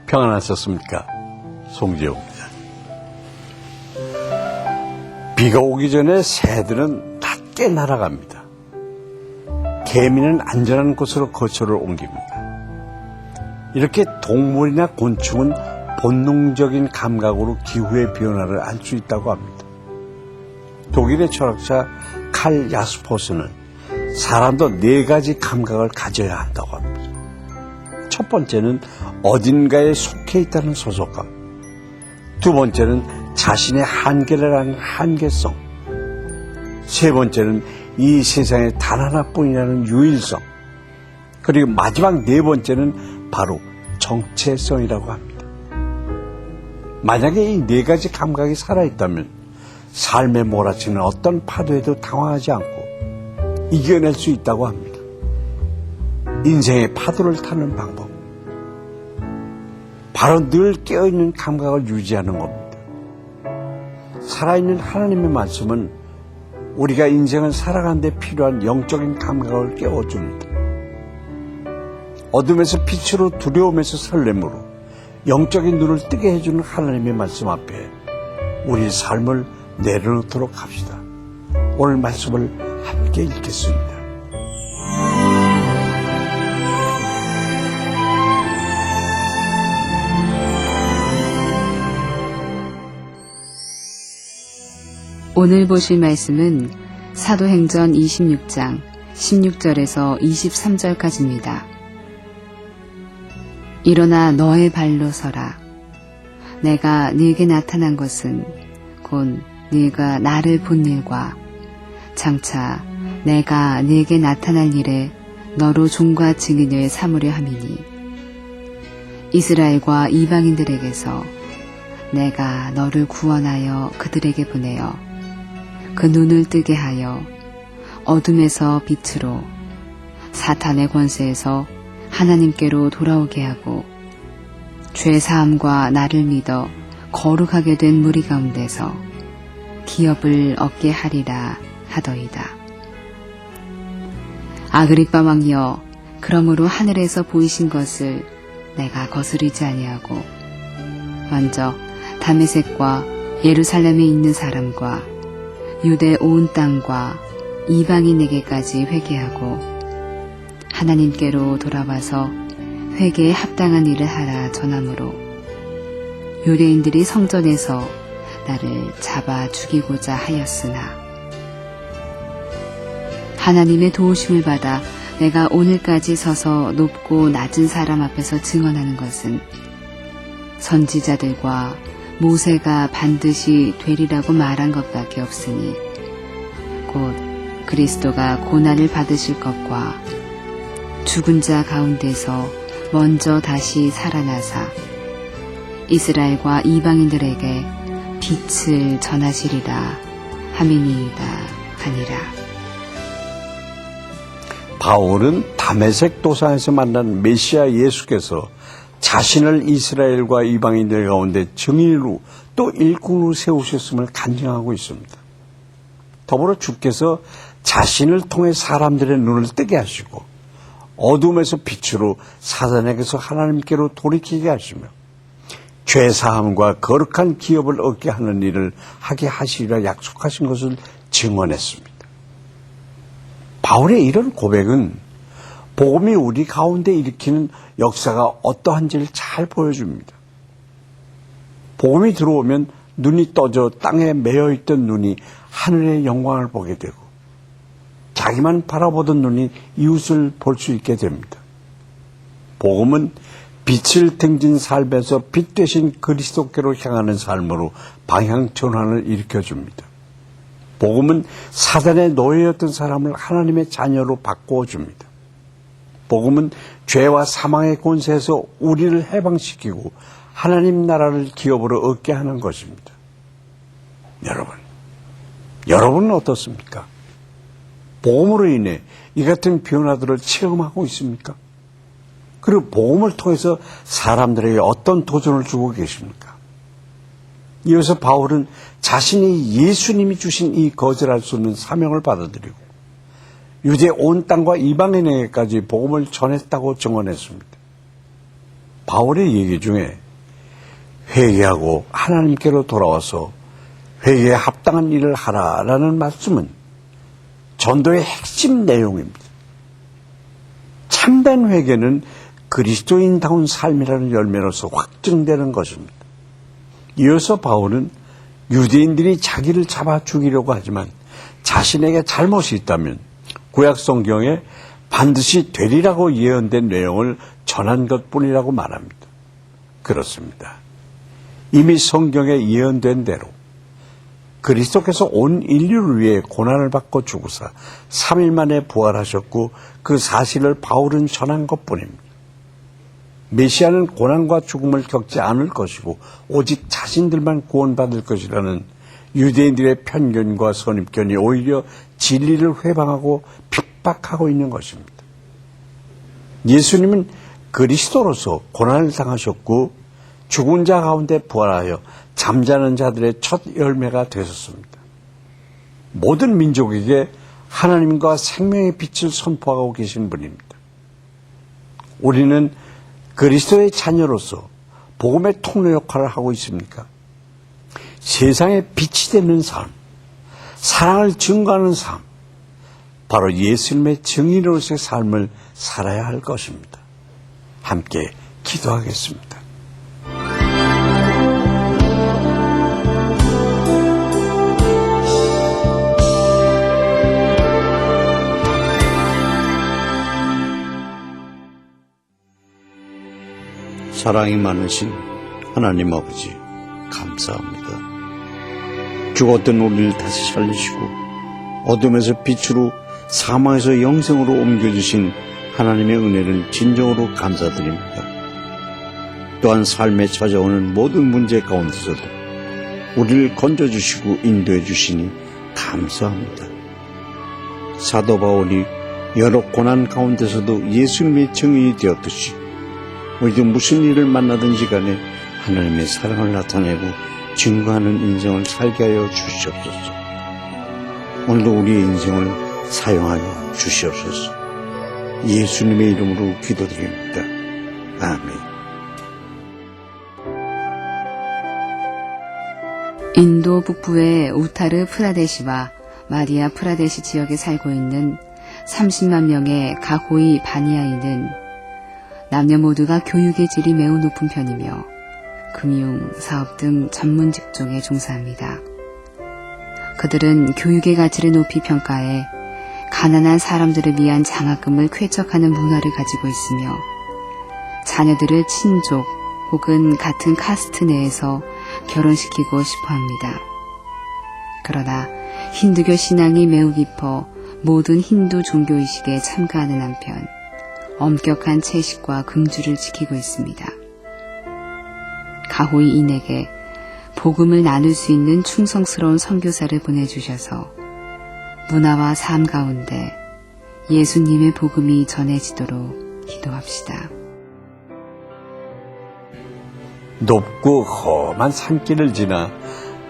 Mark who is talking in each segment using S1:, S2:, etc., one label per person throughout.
S1: 평안하셨습니까? 송지호입니다. 비가 오기 전에 새들은 낮게 날아갑니다. 개미는 안전한 곳으로 거처를 옮깁니다. 이렇게 동물이나 곤충은 본능적인 감각으로 기후의 변화를 알 수 있다고 합니다. 독일의 철학자 칼 야스퍼스는 사람도 4가지 감각을 가져야 한다고 합니다. 첫 번째는 어딘가에 속해 있다는 소속감. 두 번째는 자신의 한계를 아는 한계성. 세 번째는 이 세상에 단 하나뿐이라는 유일성. 그리고 마지막 4번째는 바로 정체성이라고 합니다. 만약에 이 4가지 감각이 살아있다면 삶에 몰아치는 어떤 파도에도 당황하지 않고 이겨낼 수 있다고 합니다. 인생의 파도를 타는 방법. 바로 늘 깨어있는 감각을 유지하는 겁니다. 살아있는 하나님의 말씀은 우리가 인생을 살아가는 데 필요한 영적인 감각을 깨워줍니다. 어둠에서 빛으로 두려움에서 설렘으로 영적인 눈을 뜨게 해주는 하나님의 말씀 앞에 우리 삶을 내려놓도록 합시다. 오늘 말씀을 함께 읽겠습니다.
S2: 오늘 보실 말씀은 사도행전 26장 16절에서 23절까지입니다. 일어나 너의 발로 서라. 내가 네게 나타난 것은 곧 네가 나를 본 일과 장차 내가 네게 나타날 일에 너로 종과 증인을 삼으려 함이니 이스라엘과 이방인들에게서 내가 너를 구원하여 그들에게 보내어 그 눈을 뜨게 하여 어둠에서 빛으로 사탄의 권세에서 하나님께로 돌아오게 하고 죄사함과 나를 믿어 거룩하게 된 무리 가운데서 기업을 얻게 하리라 하더이다. 아그리빠 왕이여, 그러므로 하늘에서 보이신 것을 내가 거스르지 아니하고 먼저 다메섹과 예루살렘에 있는 사람과 유대 온 땅과 이방인에게까지 회개하고 하나님께로 돌아와서 회개에 합당한 일을 하라 전하므로 유대인들이 성전에서 나를 잡아 죽이고자 하였으나 하나님의 도우심을 받아 내가 오늘까지 서서 높고 낮은 사람 앞에서 증언하는 것은 선지자들과 모세가 반드시 되리라고 말한 것밖에 없으니 곧 그리스도가 고난을 받으실 것과 죽은 자 가운데서 먼저 다시 살아나사 이스라엘과 이방인들에게 빛을 전하시리라 함이니이다 하니라.
S1: 바울은 다메섹 도상에서 만난 메시아 예수께서 자신을 이스라엘과 이방인들 가운데 증인으로 또 일꾼으로 세우셨음을 간증하고 있습니다. 더불어 주께서 자신을 통해 사람들의 눈을 뜨게 하시고 어둠에서 빛으로 사단에게서 하나님께로 돌이키게 하시며 죄사함과 거룩한 기업을 얻게 하는 일을 하게 하시리라 약속하신 것을 증언했습니다. 바울의 이런 고백은 복음이 우리 가운데 일으키는 역사가 어떠한지를 잘 보여줍니다. 복음이 들어오면 눈이 떠져 땅에 매여있던 눈이 하늘의 영광을 보게 되고 자기만 바라보던 눈이 이웃을 볼 수 있게 됩니다. 복음은 빛을 등진 삶에서 빛 대신 그리스도께로 향하는 삶으로 방향 전환을 일으켜줍니다. 복음은 사단의 노예였던 사람을 하나님의 자녀로 바꾸어줍니다. 복음은 죄와 사망의 권세에서 우리를 해방시키고 하나님 나라를 기업으로 얻게 하는 것입니다. 여러분은 어떻습니까? 복음으로 인해 이 같은 변화들을 체험하고 있습니까? 그리고 복음을 통해서 사람들에게 어떤 도전을 주고 계십니까? 이어서 바울은 자신이 예수님이 주신 이 거절할 수 없는 사명을 받아들이고 유대 온 땅과 이방인에게까지 복음을 전했다고 증언했습니다. 바울의 얘기 중에 회개하고 하나님께로 돌아와서 회개에 합당한 일을 하라라는 말씀은 전도의 핵심 내용입니다. 참된 회개는 그리스도인다운 삶이라는 열매로서 확증되는 것입니다. 이어서 바울은 유대인들이 자기를 잡아 죽이려고 하지만 자신에게 잘못이 있다면 구약 성경에 반드시 되리라고 예언된 내용을 전한 것뿐이라고 말합니다. 그렇습니다. 이미 성경에 예언된 대로 그리스도께서 온 인류를 위해 고난을 받고 죽으사 3일 만에 부활하셨고 그 사실을 바울은 전한 것뿐입니다. 메시아는 고난과 죽음을 겪지 않을 것이고 오직 자신들만 구원받을 것이라는 유대인들의 편견과 선입견이 오히려 진리를 회방하고 핍박하고 있는 것입니다. 예수님은 그리스도로서 고난을 당하셨고 죽은 자 가운데 부활하여 잠자는 자들의 첫 열매가 되셨습니다. 모든 민족에게 하나님과 생명의 빛을 선포하고 계신 분입니다. 우리는 그리스도의 자녀로서 복음의 통로 역할을 하고 있습니까? 세상에 빛이 되는 삶, 사랑을 증거하는 삶, 바로 예수님의 증인으로서의 삶을 살아야 할 것입니다. 함께 기도하겠습니다.
S3: 사랑이 많으신 하나님 아버지 감사합니다. 죽었던 우리를 다시 살리시고 어둠에서 빛으로 사망에서 영생으로 옮겨주신 하나님의 은혜를 진정으로 감사드립니다. 또한 삶에 찾아오는 모든 문제 가운데서도 우리를 건져주시고 인도해 주시니 감사합니다. 사도 바울이 여러 고난 가운데서도 예수님의 증인이 되었듯이 우리도 무슨 일을 만나든지 간에 하나님의 사랑을 나타내고 증거하는 인생을 살게 하여 주시옵소서. 오늘도 우리의 인생을 사용하여 주시옵소서. 예수님의 이름으로 기도드립니다. 아멘.
S2: 인도 북부의 우타르 프라데시와 마리아 프라데시 지역에 살고 있는 30만 명의 가호이 바니아인은 남녀 모두가 교육의 질이 매우 높은 편이며 금융, 사업 등 전문 직종에 종사합니다. 그들은 교육의 가치를 높이 평가해 가난한 사람들을 위한 장학금을 쾌척하는 문화를 가지고 있으며 자녀들을 친족 혹은 같은 카스트 내에서 결혼시키고 싶어 합니다. 그러나 힌두교 신앙이 매우 깊어 모든 힌두 종교의식에 참가하는 한편 엄격한 채식과 금주를 지키고 있습니다. 가호이인에게 복음을 나눌 수 있는 충성스러운 선교사를 보내주셔서 문화와 삶 가운데 예수님의 복음이 전해지도록 기도합시다.
S1: 높고 험한 산길을 지나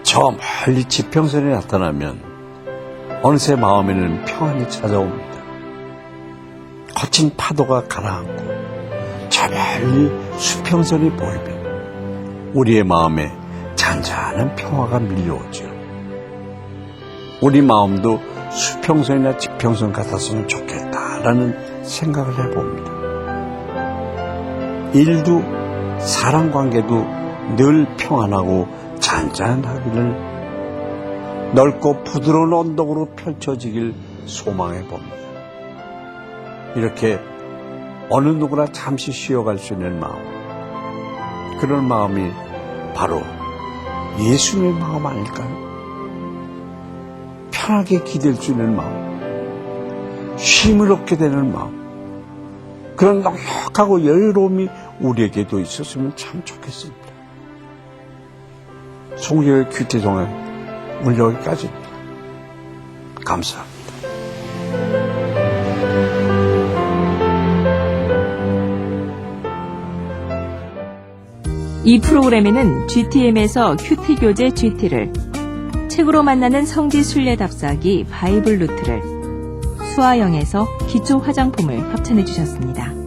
S1: 저 멀리 지평선이 나타나면 어느새 마음에는 평안이 찾아옵니다. 거친 파도가 가라앉고 저 멀리 수평선이 보이면 우리의 마음에 잔잔한 평화가 밀려오죠. 우리 마음도 수평선이나 지평선 같았으면 좋겠다라는 생각을 해봅니다. 일도 사랑관계도 늘 평안하고 잔잔하기를 넓고 부드러운 언덕으로 펼쳐지길 소망해봅니다. 이렇게 어느 누구나 잠시 쉬어갈 수 있는 마음, 그런 마음이 바로 예수님의 마음 아닐까요? 편하게 기댈 수 있는 마음, 쉼을 얻게 되는 마음, 그런 넉넉하고 여유로움이 우리에게도 있었으면 참 좋겠습니다. 송교의 큐티동안 오늘 여기까지입니다. 감사합니다.
S4: 이 프로그램에는 GTM에서 큐티 교재 GT를, 책으로 만나는 성지 순례 답사기 바이블 루트를, 수아영에서 기초 화장품을 협찬해 주셨습니다.